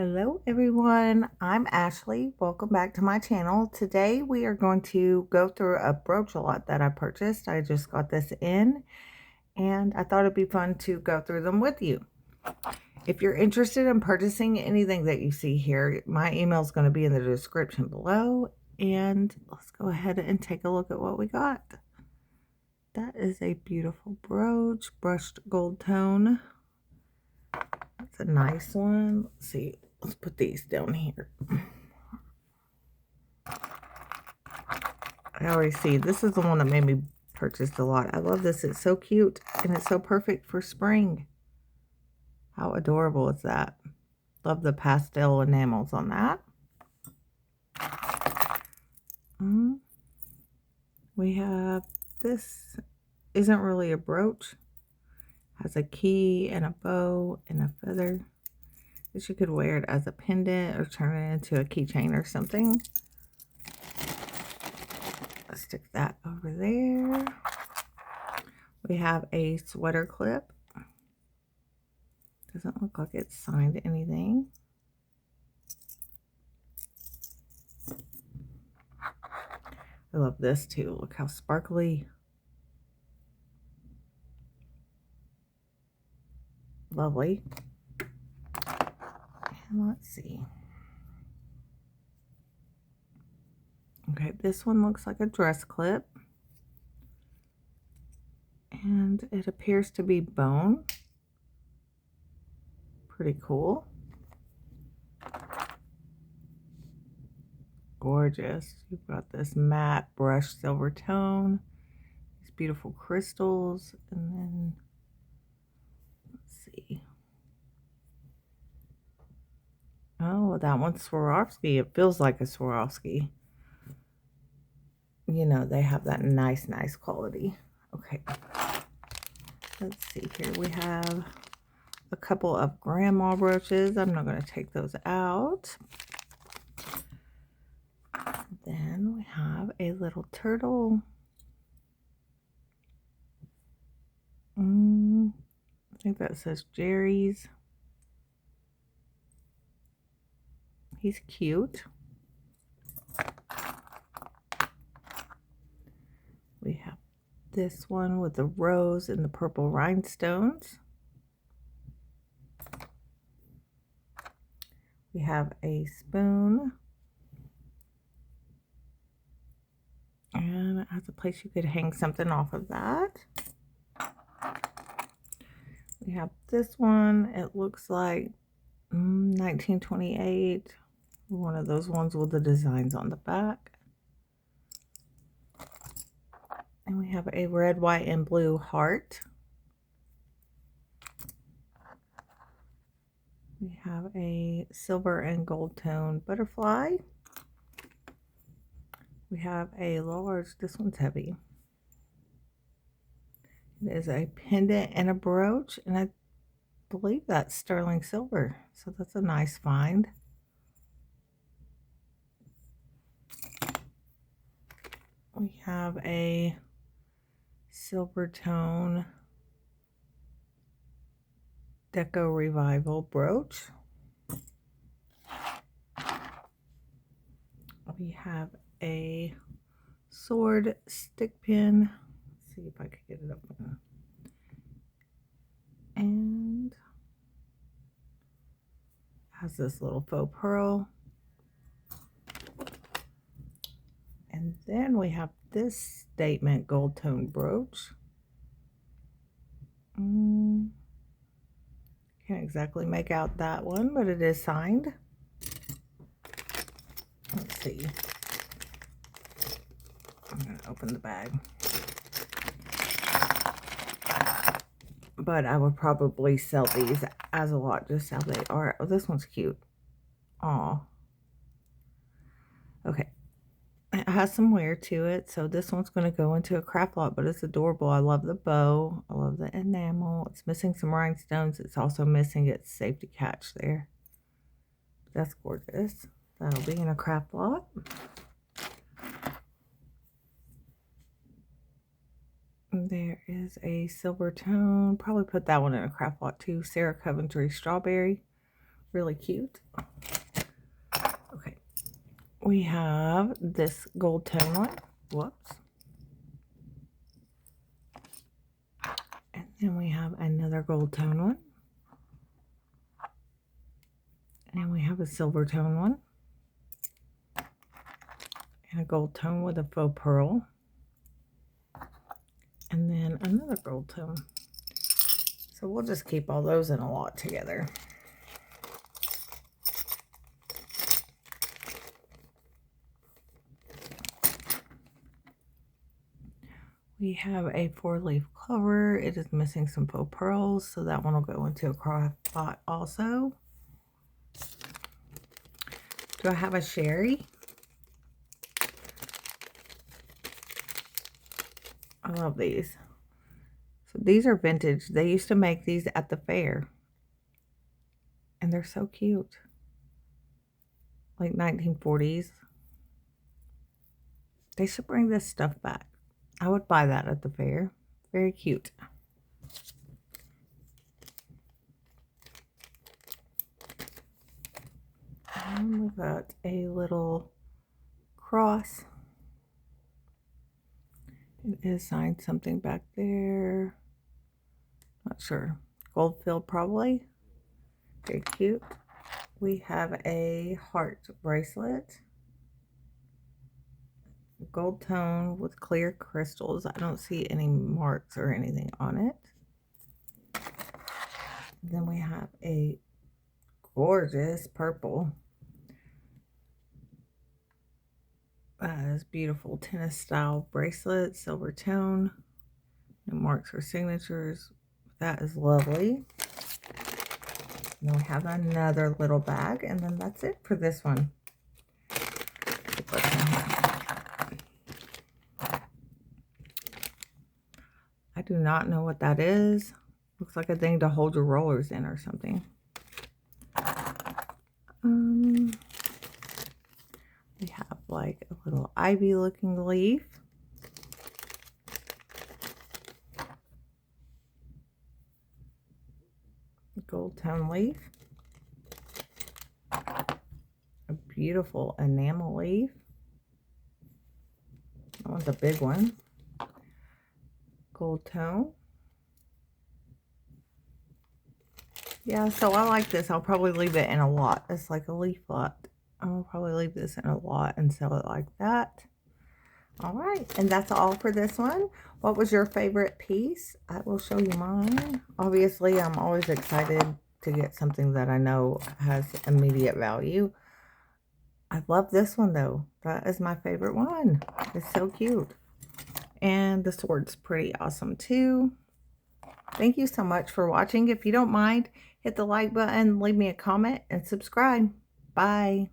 Hello everyone, I'm Ashley. Welcome back to my channel. Today we are going to go through a brooch lot that I purchased. I just got this in and I thought it'd be fun to go through them with you. If you're interested in purchasing anything that you see here, my email is going to be in the description below, and let's go ahead and take a look at what we got. That is a beautiful brooch, brushed gold tone. That's a nice one. Let's see. Let's put these down here. I already see. This is the one that made me purchase a lot. I love this. It's so cute and it's so perfect for spring. How adorable is that? Love the pastel enamels on that. We have this. Isn't really a brooch. Has a key and a bow and a feather. I guess you could wear it as a pendant or turn it into a keychain or something. Let's stick that over there. We have a sweater clip. Doesn't look like it's signed anything. I love this too. Look how sparkly. Lovely. And let's see. Okay, this one looks like a dress clip. And it appears to be bone. Pretty cool. Gorgeous. You've got this matte brushed silver tone. These beautiful crystals. And then, let's see. Oh, that one's Swarovski. It feels like a Swarovski. You know, they have that nice quality. Okay. Let's see here. We have a couple of grandma brooches. I'm not going to take those out. Then we have a little turtle. I think that says Jerry's. He's cute. We have this one with the rose and the purple rhinestones. We have a spoon. And it has a place you could hang something off of that. We have this one. It looks like 1928. One of those ones with the designs on the back. And we have a red, white, and blue heart. We have a silver and gold tone butterfly. We have a large, this one's heavy. It is a pendant and a brooch, and I believe that's sterling silver. So that's a nice find. We have a silver tone Deco Revival brooch. We have a sword stick pin. Let's see if I can get it open. And has this little faux pearl. And then we have this statement gold tone brooch. Can't exactly make out that one, but it is signed. Let's see. I'm going to open the bag. But I would probably sell these as a lot, just how they are. Oh, this one's cute. Aw. Okay. It has some wear to it, so this one's going to go into a craft lot, but it's adorable. I love the bow. I love the enamel. It's missing some rhinestones. It's also missing its safety catch there. That's gorgeous. That'll be in a craft lot. There is a silver tone. Probably put that one in a craft lot too. Sarah Coventry Strawberry. really cute. Okay, we have this gold tone one. Whoops. And then we have another gold tone one. And we have a silver tone one. And a gold tone with a faux pearl. And then another gold tone. So we'll just keep all those in a lot together. We have a 4-leaf clover. It is missing some faux pearls, so that one will go into a craft pot also. Do I have a sherry? I love these. So these are vintage. They used to make these at the fair. And they're so cute. Like 1940s. They should bring this stuff back. I would buy that at the fair. Very cute. And we've got a little cross. It is signed something back there. Not sure. Goldfield probably. Very cute. We have a heart bracelet. Gold tone with clear crystals. I don't see any marks or anything on it. Then we have a gorgeous purple. That is beautiful tennis style bracelet, silver tone. No marks or signatures. That is lovely. And then we have another little bag, and then that's it for this one. I do not know what that is. Looks like a thing to hold your rollers in or something. We have like a little ivy looking leaf. Gold tone leaf. A beautiful enamel leaf. That one's a big one. Gold tone. Yeah, so I like this. I'll probably leave it in a lot. It's like a leaf lot. I'll probably leave this in a lot and sell it like that. All right, and that's all for this one. What was your favorite piece? I will show you mine. Obviously, I'm always excited to get something that I know has immediate value. I love this one though. That is my favorite one. It's so cute. And the sword's pretty awesome too. Thank you so much for watching. If you don't mind, hit the like button, leave me a comment, and subscribe. Bye.